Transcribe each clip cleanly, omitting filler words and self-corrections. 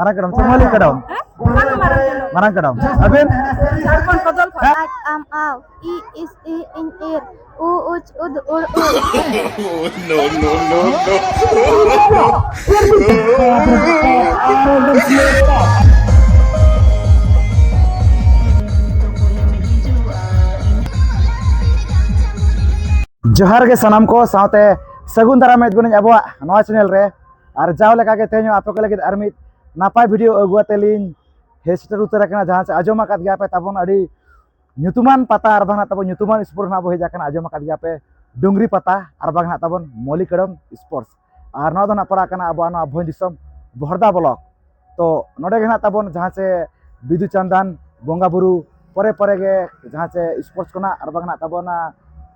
Marang Kadam, Somali Kadam. Marang Kadam. Abin? Ak am aw, I is I in ear, U uch ud ur ur. No, no, no, no. जोहार के सनाम को साथे सगुन दारा में बन अब नवा चैनल रे और जाओ लेका के तेज आप लगे और नापाय वीडियो अगुआतेलिन हेस्टर उतर जहाँ से आजम गया पे तबन अड़ी न्यूतुमान पता और बांग तबन न्यूतुमान स्पोर्ट ना हेजा आजम गया पे डुंगरी पता और बांग तबन मौलिक कदम स्पोर्ट्स और नवा ना पड़ा अब भोज दिसम बहरदा ब्लॉक तो नोडे तबन जहाँ से बिदु चंदन बंगा बुरु परे परे गे जहाँ से स्पोर्ट्स को और बांग तबन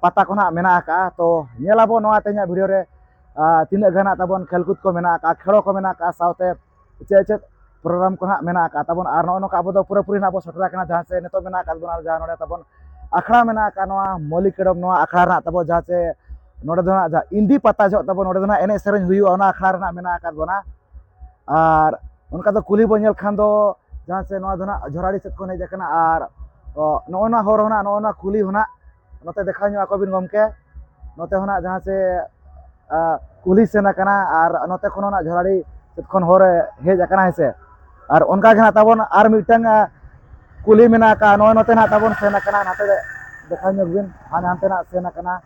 पता को मेना का तो नेलाबो नवा तेज वीडियो रे तीना गाना तबन खेलकूद को मेना का खेलो को मेना का साथे चे चे प्रोग्राम को मेना का तबन और नोका अब पूरा पूरी ना सटरा जहाँ से नितो मेना का बना जहाँ नोडे तबन अखड़ा मेना का नवा मौलिक कदम नवा अखड़ा ना तबो जहाँ से नोडे दो ना इंदी पता जो तबन नोडे दो ना एने सेरेन हुयु ओना अखड़ा रे मेना का बना और उनका तो कुली बो नेल खान दो जहाँ से नवा दो ना झोराड़ी सेट को हेज कना और नोना होर होना नोना कुली होना नोते देखा ᱧᱚᱜ ᱟᱠᱚ ᱵᱤᱱ ᱜᱚᱢᱠᱮ ᱱᱚᱛᱮ ᱦᱚᱸ ᱡᱟᱦᱟᱸ ᱥᱮ ᱠᱩᱞᱦᱤ ᱥᱮᱱ ᱟᱠᱟᱱᱟ ᱟᱨ ᱱᱚᱛᱮ ᱠᱷᱚᱱ ᱦᱚᱸ ᱡᱷᱚᱲᱟᱲᱤ ᱥᱮᱫ ᱠᱷᱚᱱ ᱦᱚᱨ ᱦᱮᱡ ᱟᱠᱟᱱᱟ ᱦᱮᱸᱥᱮ ᱟᱨ ᱚᱱᱠᱟ ᱜᱮ ᱛᱟᱵᱚᱱ ᱟᱨ ᱢᱤᱫᱴᱟᱝ ᱠᱩᱞᱦᱤ ᱢᱮᱱᱟᱜ ᱟᱠᱟᱫᱟ ᱱᱚᱜᱼᱚᱭ ᱱᱚᱛᱮ ᱛᱟᱵᱚᱱ ᱥᱮᱱ ᱟᱠᱟᱱᱟ ᱱᱟᱛᱮ देखा ᱧᱚᱜ ᱵᱤᱱ ᱦᱟᱱᱛᱮ ᱱᱟᱜ ᱥᱮᱱ ᱟᱠᱟᱱᱟ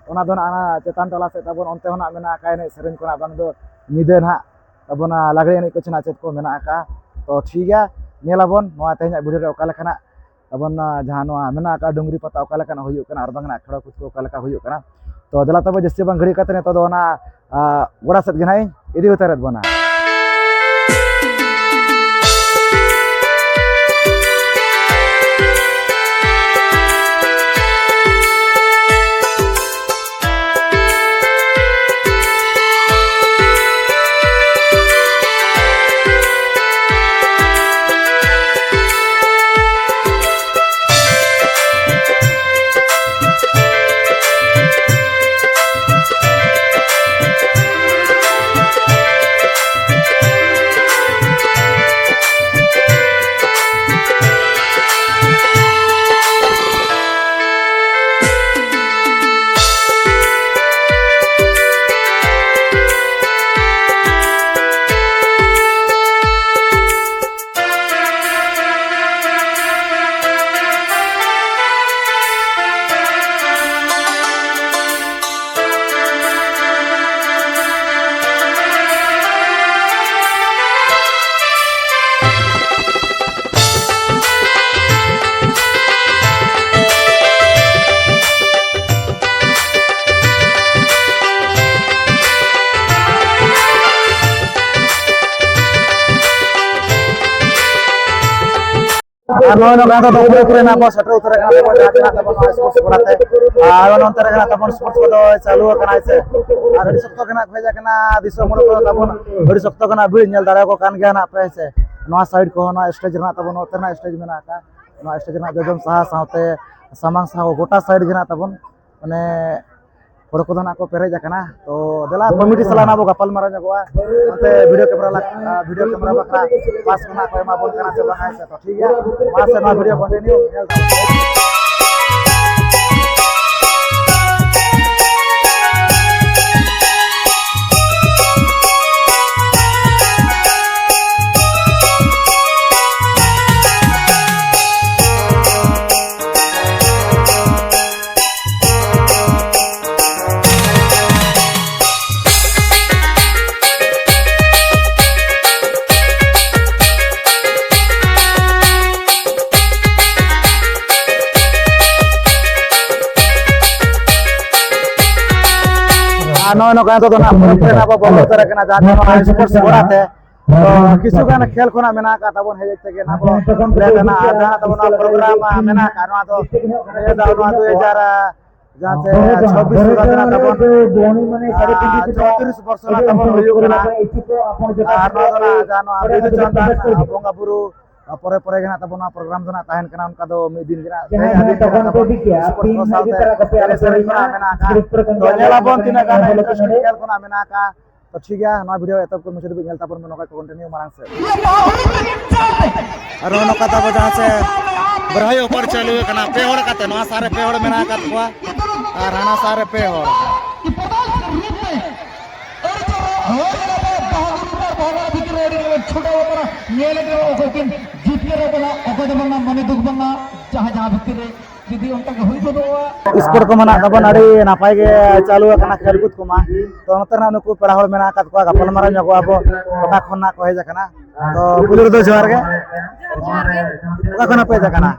ᱚᱱᱟ ᱫᱚ ᱱᱟᱜ ᱪᱮᱛᱟᱱ ᱴᱚᱞᱟ ᱥᱮᱫ ᱛᱟᱵᱚᱱ ᱚᱱᱛᱮ ᱦᱚᱸ ᱢᱮᱱᱟᱜ ᱟᱠᱟᱫᱟ ᱮᱱᱮᱡ ᱥᱮᱨᱮᱧ ᱠᱚ ᱵᱟᱝ ᱫᱚ ᱧᱤᱫᱟᱹ ᱱᱟᱜ ᱛᱟᱵᱚᱱ ᱞᱟᱜᱽᱲᱮ ᱮᱱᱮᱡ ᱠᱚ ᱪᱮᱱᱟᱜ ᱪᱮᱫ ᱠᱚ ᱢᱮᱱᱟᱜ ᱟᱠᱟᱫᱟ ᱛᱚ ᱴᱷᱤक ᱜᱮᱭᱟ ᱧᱮᱞᱟᱵᱚन ᱱᱚᱣᱟ ᱛᱮᱦᱮᱧᱟᱜ ᱵᱷᱤᱰᱤᱭᱳ ᱨᱮ ᱚᱠᱟ ᱞᱮᱠᱟᱱᱟᱜ तबन जहाँ मेना का डुंगरी पता अकालेकान हुयुक कना और बांगना खड़ा कुछ को अकालेका हुयुक कना तो दला तब जस्ती बांग घड़ी कते तो ना गोड़ा सेट गे नाई इदी उतारत बना सटर उतर स्पोर्ट्स स्पोर्ट्स को चालू से और सख्त भेजा दिसम तब बड़ी सख्त भीड़ नल दाड़ा को गया पे से साइड को स्टेज तब स्टेज में स्टेज जजम साहा साथे सामांग साहा गोटा साइड गे तब मैंने हर को को पेरेज तो देला कमिटी साला ना गपाल मारा जगवा वीडियो कैमरा बकरा पास को एमा बोल कना से बनाए से तो ठीक है वहां से ना वीडियो कंटिन्यू नौका तो ना बंद उतर जहाँ स्पोर्ट्स गोड़ाते तो किछु गान खेल को मेना का तबन हेज तेगे ना लेना जहाँ तबन प्रोग्राम मेना का नवा तो 2000 जहाँ से 26 का तबन 34 वर्ष ना तबन होयो कना और ना जानो बिदु चंदन बंगा बुरु परे परे गे तबन प्रोग्राम दना ताहन कना उनका दो मिद दिन गे स्पोर्ट्स को साथे सेरेमनी मेना का तो नेलाबन तिना गान इंटरेस्टिंग खेल को मेना का तो ठीक है नवा वीडियो एतब को मुझे भी नेलता पर नोका को कंटिन्यू मारंग से और नोका तब जहां से बरहई ऊपर चलू कना पे होड़ काते नवा सारे पे होड़ मेना कात को और राणा सारे पे होड़ स्पोर्ट को मना तबन अड़ी नापाय के चालू कना खेलकूद को मा तो नतरना नुकु पेड़ा होड़ मेना कात को गपल मारा नको अब ओका खन्ना को हेज कना तो पुलिस दो जोहार के ओका खना पे जकना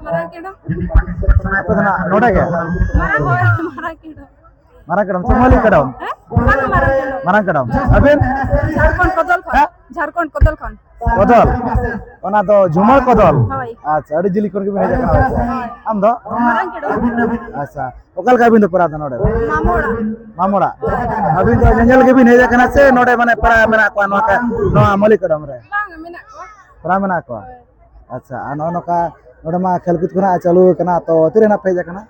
आपे ना नोडे के मारा केडम समोली केडम मारा केडम अबिन झारखंड कोदल खान कोदल ओना तो झुमर कोदल अच्छा अड़ी जिली कोन के हेज कना आम दो अच्छा ओकल का बिन तो परा नोडे मामोड़ा अबिन तो जंगल के बिन हेज कना से नोडे माने परा मेना को नो मली केडम रे परा मेना को अच्छा अनो नका नोडे मा खेलकूद कोना चालू कना तो तिरे ना पेज कना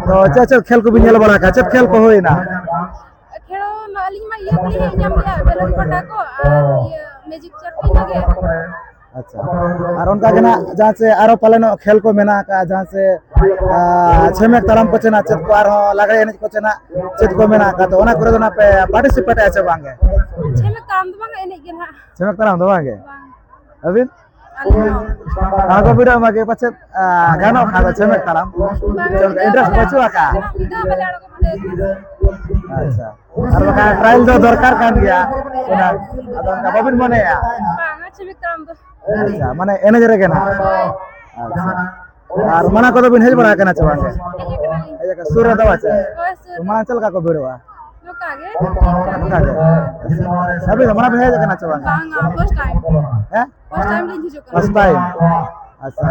तो चल खेल को भी नेल बड़ा का चल खेल को होई ना खेलो अली मा ये के ñam ya बेलन पटा को ये मैजिक चटनी लगे अच्छा और उनका के ना जहां से आरो पालन खेल को मेना का जहां से छमेक तलम को चना चत को आरो लागड़े एने को चना चत को मेना का तो ओना करे तो ना पे पार्टिसिपेट आछे बांगे छमेक तलम तो बांगे एने के ना छमेक तलम तो बांगे अबिन आगो वीडियो मागे पछे गानो खादा छमेक तलम इंटरेस्ट बचुआ का अच्छा और बका ट्रायल दो दरकार कान गया ओना अदन का बबिन मने या बांगा छमेक तलम तो अच्छा माने एने जरे के ना अच्छा और मना को तो बिन हेज बड़ा के ना चवांगे ए का सूर्य दवा छे तो मना चल का को वीडियो लोकागे अभी तो मना भेज के ना चवांगे बांगा फर्स्ट टाइम हैं फर्स्ट टाइम लिंज जो फर्स्ट टाइम अच्छा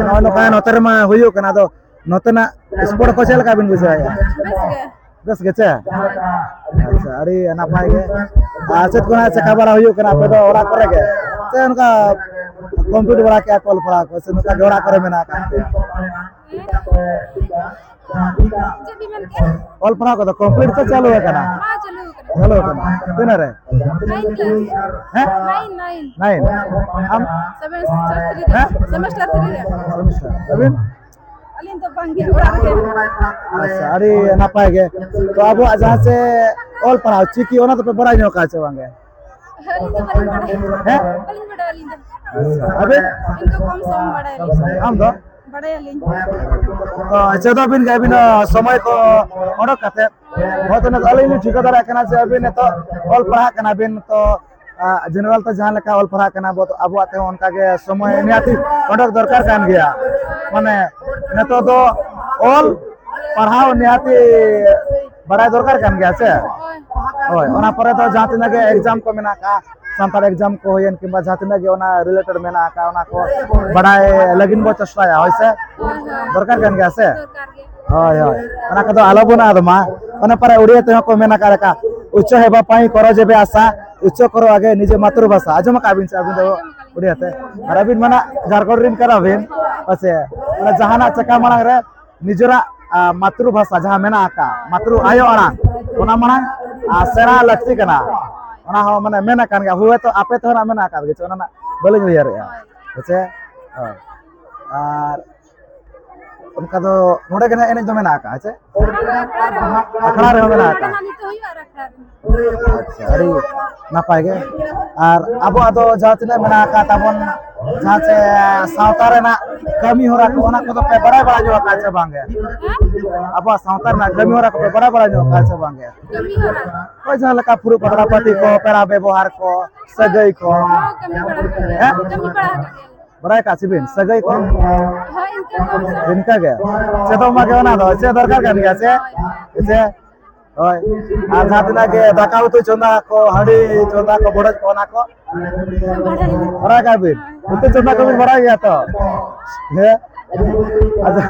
नो नो का नोतर मा होयो कना तो नोतना स्पोर्ट को चल का बिन बुझाया बस के चे अच्छा अरे ना पाएगे आचत कोना से खबर होयो कना पे तो ओरा करेगे से उनका कंप्यूटर बड़ा के कॉल पड़ा को से उनका जोड़ा करे में ना का जब भी मन के कॉल पड़ा को तो कंप्यूटर से चालू है कना हां चलो चलो कना दिन रे 9 क्लास हैं 9 हम सेमेस्टर 3 सेमेस्टर अबिन अलिन तो बांगे उड़ा के अच्छा अरे ना पाएगे तो अब जहां से ऑल पढ़ाओ चिकी ओना तो पे बड़ा नो का चवांगे अलिन तो बलिन बड़ा हैं बलिन बड़ा अलिन अच्छा अबे इनको कम सम बड़ा अलिन हम दो बड़ा अलिन तो चौदह बिन के बिन समय को ओडक कते बहुत न अलिन ठिकादार कना से अभी ने तो ऑल पढ़ा कना बिन तो जनरल तो जहां लेका ऑल पढ़ा कना बहुत अब आते उनका के समय नियाती ओडक दरकार कान गया माने न तो ऑल पढ़ाओ नियाती बड़ा दरकार कान गया से ओय ओना परे तो जहां तिना के एग्जाम को मेना का संतार एग्जाम को होयन किबा जहां तिना के ओना रिलेटेड मेना का ओना को बड़ा लगिन बो चेष्टा होइसे दरकार कान गया से होय होय ओना का तो आलोबना आदमा ओना परे उड़िया ते को मेना का उच्च हेबा पाई करो जेबे आशा उच्च करो आगे निजे मातृभाषा आजम का अबिन से अबिन दो उड़िया ते और अबिन मना झारखंड रिन करा बिन पसे ओना जहाना चका मांग रे निजरा मातृभाषा जहां मेना का मातृ आयो आना ओना मांग सेरा लक्ष्य कना ओना हो माने मेना कान गा हुए तो आपे तो ना मेना का गे ओना बोले यार पसे और उनका तो नोडे के एने जो मेना का छे अखड़ा रे मेना का अच्छा अरे ना पाएगे और अब तो जातिना मेना का तबन जहां से सावतारे ना कमी हो रहा को ओना को तो पे बड़ा बड़ा जो का छे बांगे अब सावतार ना कमी हो रहा को पे बड़ा बड़ा जो का छे बांगे कमी हो रहा ओइ जहां लका पुरु पतला पति को पेरा व्यवहार को सगई को कमी बड़ा बड़ा का सिबिन सगई को हां इनका गया से तो मा के ना दो से दरकार कान गया से ओय आ जातना के दाकाउ तो चंदा को हडी चंदा को बड़ज कोना को बड़ा का बिन उते चंदा को भी बड़ा गया तो हे अच्छा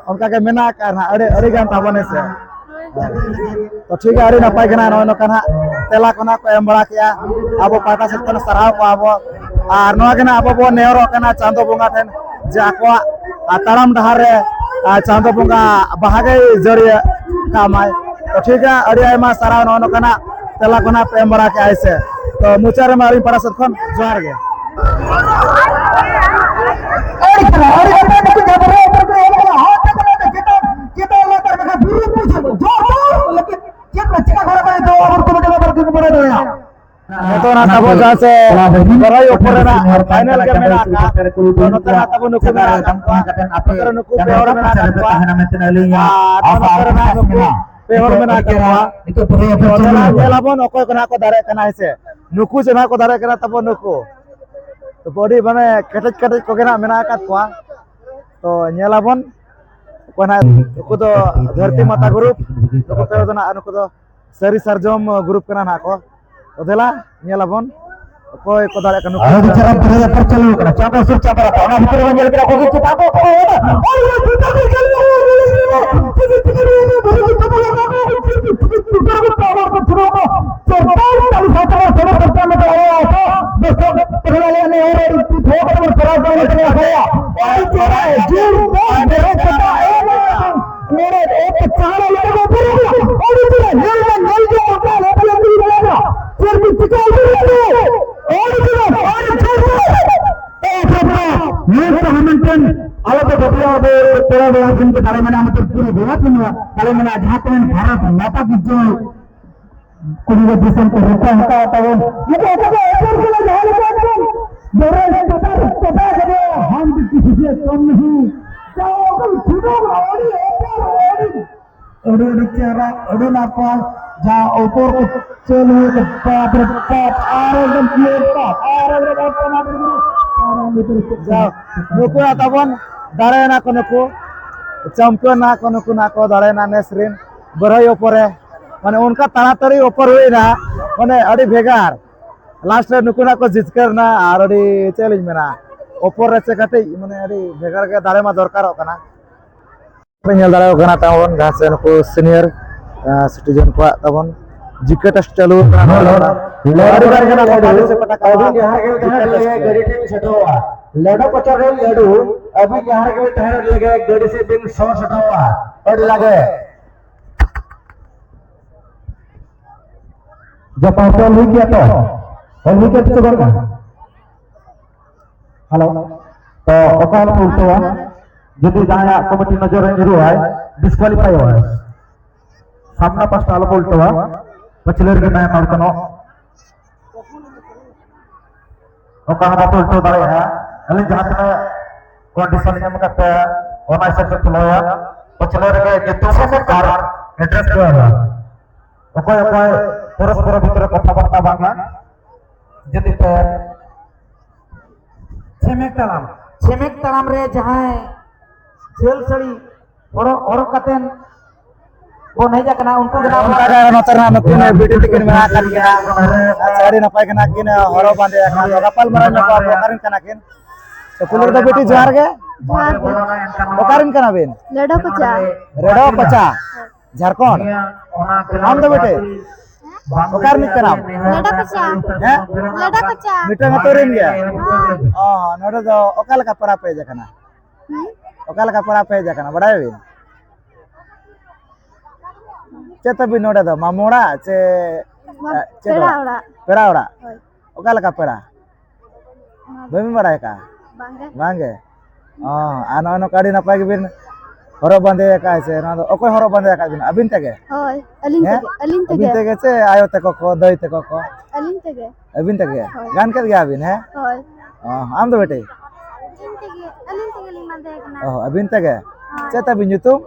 उनका के मेना का ना अरे गान ताबने से तो ठीक है अरे नपाय गना नो कना तेला कोना को एम बड़ा किया अब पाटा से कोन सराव को अब और नो गना अब बो नेरो कना चांदो बोंगा ठन जे आको ताराम डहार रे चांदो बोंगा बाहागे जरिया कामाय तो ठीक है अड़ी आयमा सारा नोकना तेला कोना पे एम बड़ा के आइसे तो मुचा रे मारी पड़ा सत खन जोहार गे तो ना तब जहाँ से बराई ऊपर ना फाइनल के मेरा का तो नतर ना तब नुकु मेरा का नतर नुकु पेवर मेरा का तो नतर ना नुकु पेवर मेरा का तो ना जेलाबन ओकोय कना को दारे कना से नुकु जना को दारे कना तब नुकु तो बॉडी माने कटज कटज को केना मेरा का तो जेलाबन कोना नुकु तो धरती माता ग्रुप नुकु पेवर दना नुकु तो सरी सरजम ग्रुप कना ना को तो देला नेलाबन कोई को दारे कनु अरे बिचारा तेरे पर चलो करा चापा सुर चापा पाना भीतर में जल के रखोगे चिताबो को भारत माता की जो कुछ दिसम को होता है हम किसी से कम नहीं जहाँ ऊपर को चलो नुकु तबन दारे ना को नुकु चैंपियन ना को नुकु ना को दारे ना नेसरिन बरई ऊपर माने उनका ताड़ाताड़ी ऊपर हुई ना माने अड़ी भेगार लास्ट रे नुकु ना को जितकर ना और अड़ी चैलेंज में ना ऊपर रे से कटे माने अड़ी भेगार के दारे मा दरकार कना पे नेल दारे कना तबन जहाँ से नुकु सीनियर सिटीजन को तबन जिके टेस्ट चालू लड़ो पचार लड़ू अभी यहाँ के ठहर लगे गाड़ी से दिन 100 सटावा और लगे जब पापा हुई किया तो और हुई क्या तो करना हेलो तो ओकाल उल्टो है यदि जहाँ कमिटी नजर जरूर है डिस्क्वालीफाई हुआ है सामना पास आलो उल्टो है पचलर के टाइम आउटनो ओका बात उल्टो दारे है अली जहां में कंडीशन में करते हैं और ऐसा से चलाया पचलर के जितने से कार एड्रेस को है ओका परस्पर भीतर कथा बार्ता बांगा यदि पे छेमेक तलाम रे जहां झेल सड़ी और कतेन वो नहीं जाकना उनको उनका नतर ना नुकु ने वीडियो टिकट में आकर के साड़ी नपाय कना किन हरो बांधे का गपाल मरा न को करिन कना किन तो कुलर द बेटी जोहार गे करिन कना बेन लड़ो पचा रेडो पचा झारखंड हम दो बेटे ओकार निक कना लड़ो पचा हैं लड़ो पचा मिटा में तोरिन गया नोडो दो ओकाल का पड़ा पे जकना ओकाल का पड़ा पे जकना बड़ाय बेन चेता भी नोडे दो मामोड़ा चे पेड़ा ओड़ा ओकाल का पेड़ा बेमी बड़ा है का बांगे आनो आनो काड़ी ना पाएगी बिन हरो बांधे का ऐसे ना तो ओकोय हरो बांधे का बिन अबिन तके होय अलिन तके से आयो तको को दई तको को अलिन तके गान कर गया अबिन है होय आम दो बेटे अलिन तके लिंग बांधे कना अबिन तके चेता भी nyutum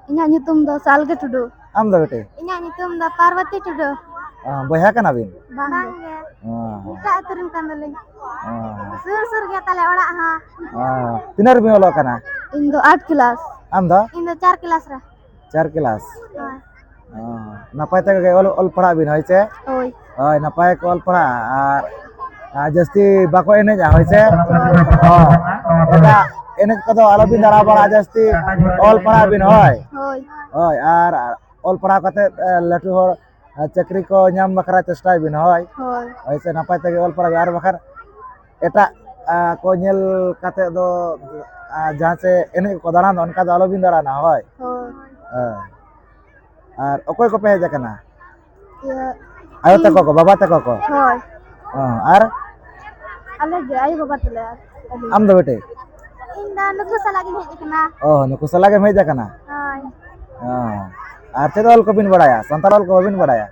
इना nyutum दो साल के टुडू आम दो बेटे इना nyutum दो पार्वती टुडू बोया कना बिन बांगे इटा तुरन कांदले सुर गया ताले ओड़ा हां तिनार भी ओलो कना इन दो 8 क्लास आम दो इन दो 4 क्लास रे 4 क्लास हां नपाय तक ओल पढ़ा बिन होय छे ओय ओय नपाय को ओल पढ़ा आर जस्ती बाको एने जा होय छे एटा एने कदो आलो बिन दारा बड़ा जस्ती ओल पढ़ा बिन होय होय आर ओल पढ़ा कते लटू हो चाकरी को नाम बखरा चेष्टा बिन होय ऐसे नपाय तक ओल पढ़ा यार बखर एटा को नेल कते दो जहां से एने को दाना उनका दो आलो बिन दाना होय और ओकोय को पे हेज कना ये आयो तको को बाबा तको को होय और अलग गे आई बाबा तले आम दो बेटे इंदा नुकु सलागी हेज कना नुकु सला के हेज कना होय और चेदल को बिन बड़ाया संताल को बिन बड़ाया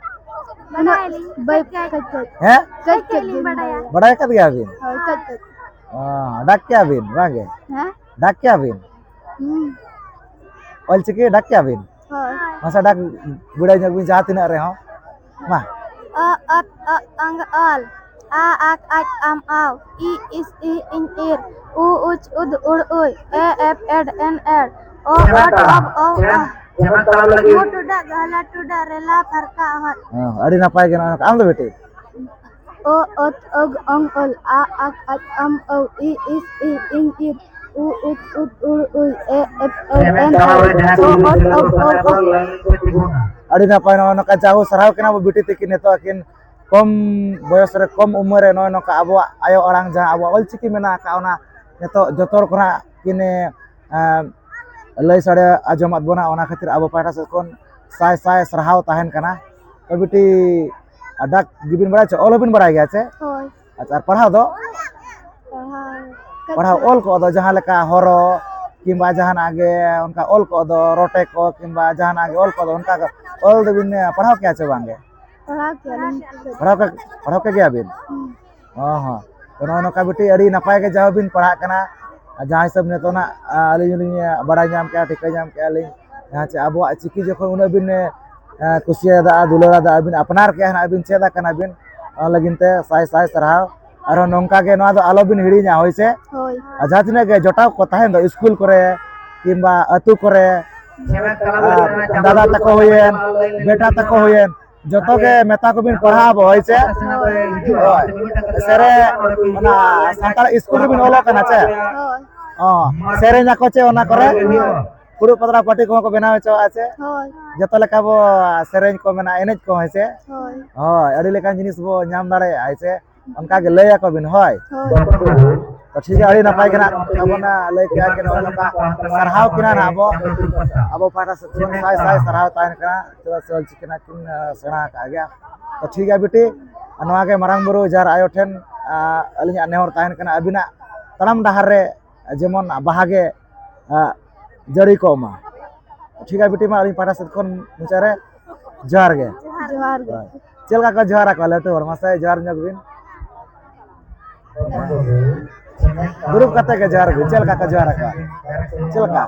बनाली बाय कच हैं कच बड़ाया बड़ाया कद गया बिन होय कच डाक क्या बिन वागे हैं डाक क्या बिन ऑलचिकी डाक क्या बिन होय masa dak budaya nyok bin jahat tina reho mah at ang al a ak am aw I is I in ir u uch ud ur uy e f ed n r o at ab o mutuda gala tuda rela farka ahat adi napai gena am do bete o ot og ang ol a ak am aw I is I in ir u uch ud ur uy e f ed n r o at ab o adi napai no ka jago sarau kena bo bete tikin neto akin kom boyos re kom umur no no ka abo ayo orang ja abo olchiki mena ka ona neto jotor kona kine lay sare ajomat bona ona khatir abo pahta se kon sai sai sarhau tahen kana to beti adak gibin bada che olobin bada gya che hoy acha padhao do padhao ol ko do jahan leka horo kimba jahan age unka ol ko do rote ko kimba jahan age ol ko do unka ol do bin padhao kya che bange padhao ke gya bin तो no का बेटी अड़ी नपाय के जाओ बिन पढ़ा कना जहां सब ने तो ना अली बड़ा नाम क्या ठिका नाम क्या अली यहाँ से अब चिकी जखन उन बिन कुसिया दा दुलरा दा बिन अपनार के ना बिन चेदा कना बिन लगिनते साय साय सरहाव और नोंका के नो आलो बिन हिड़ीना होइसे होय जहां के जोटाव को ताहेन दो स्कूल करे किंबा अतु करे दादा तको होयेन बेटा तको होयेन जतो के मेता को बिन पढ़ाबो होइसे सेरे ओना संताल स्कूल बिन ओलो कना चे सेरे ना को चे ओना करे पुरु पदरा पार्टी को बनावे च आचे जतो लेका बो सेरेन को मेना एनेज को होइसे होय अडी लेका जिनिस बो नाम दाड़े आइसे उनका के लया को बिन होय तो ठीक है अड़ी नपाय के ना अबना लय के आके ओना का सरहाव किना ना अबो पाटा से साय साय सरहाव तान कना तो चल चिकना किन सेना का गया तो ठीक है बेटी नवा के मारांग बुरु जार आयो ठेन अलिन नेहर तान कना अबिना तड़म डहार रे जेमन बाहागे जड़ी को मा ठीक है बेटी मा अलिन पाटा से कोन मुचारे जार गे चल का जहार का लटो और मसे जार नग बिन ग्रुप कते के जार बिन चल का जहार का चल का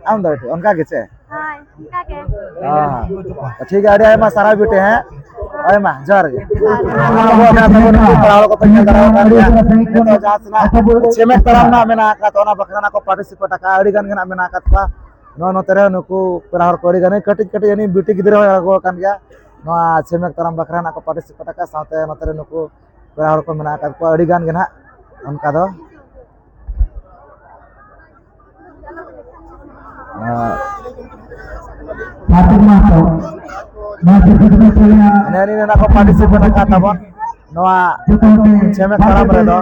आम दो उनका के छे हां उनका के ठीक है अरे मा सारा बेटे हैं अरे मा जार गे वो ना तब पढ़ाओ को तक कराओ कर दिया तो जासना छेमे तरम ना मेना का तो ना बखराना को पार्टिसिपेट का अड़ी गन गना मेना का नो नो तेरे नुकु पढ़ाओ कोड़ी गने कटिज कटिज यानी ब्यूटी गिदरा को कान गया नो छेमे तरम बखराना को पार्टिसिपेट का साथे नो तेरे नुकु पढ़ाओ को मेना का अड़ी गन गना उनका दो नैनी ना को पार्टिसिपेट का तबन नवा छेमे तरम रे दो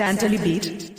Santali Beat.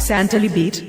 Santali Beat.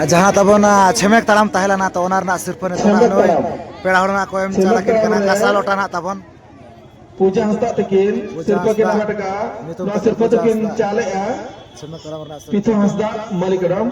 जहाँ तब छेमेक ताड़ाम तहलाना तो ओनार ना सिर्फ नोय पेड़ा हड़ना को एम चला किन कना कासा लोटाना तबन पूजा हस्ता तकिन सिर्फ के नाटका नो सिर्फ तकिन चाले semak orang warna Pitu Hasda Malikaram.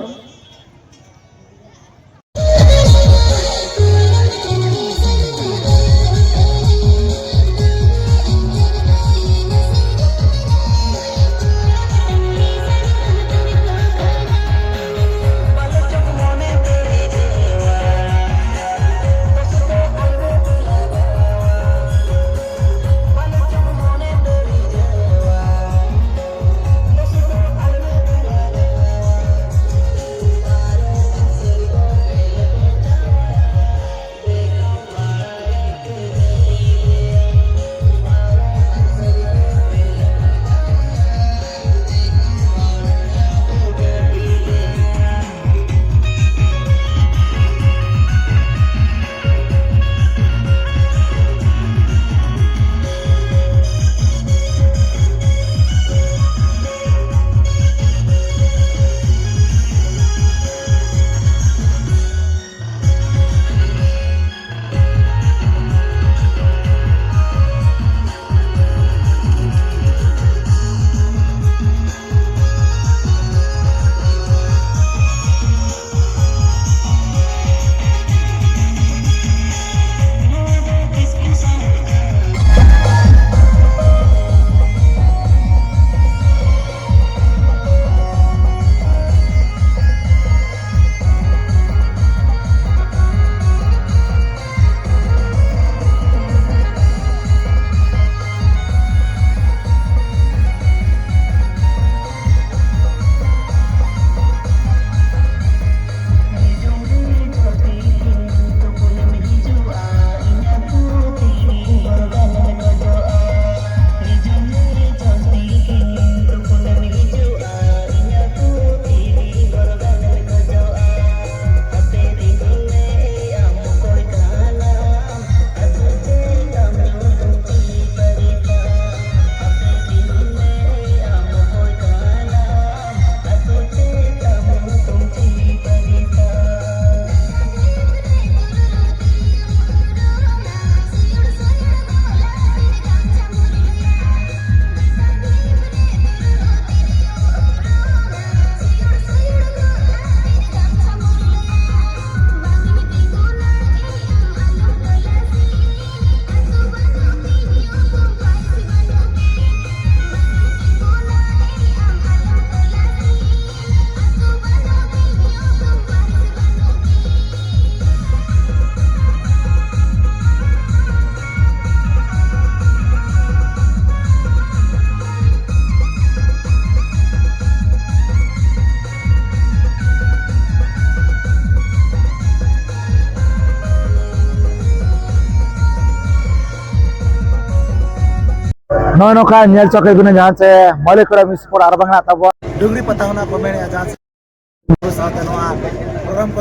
नो नोका नेल चौक गुना जहां से मलिकरम स्पोर्ट और बंगला तब डुगरी पता होना को मेने जहां से साथ नोआ प्रोग्राम को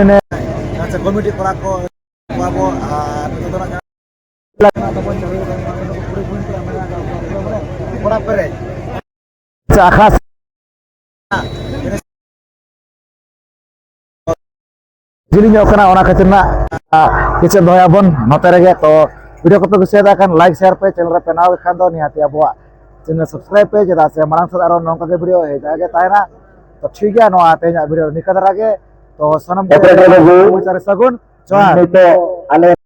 ने जहां से कमिटी करा को बाबो तो ना लगना तो बन पूरे पूरी बड़ा पेरे खास जिलिंग ओकना ओना खातिरना किसे दोयाबन नोते रेगे तो वीडियो को पे कुसिया kan लाइक शेयर पे चैनल पे नाव खान दो निहाती अबवा चैनल सब्सक्राइब पे जदा से मांग से आरो नोंका के वीडियो हे जागे तायना तो ठीक गया नो आते हैं वीडियो निकल रहा के तो सनम को सगुन जोहार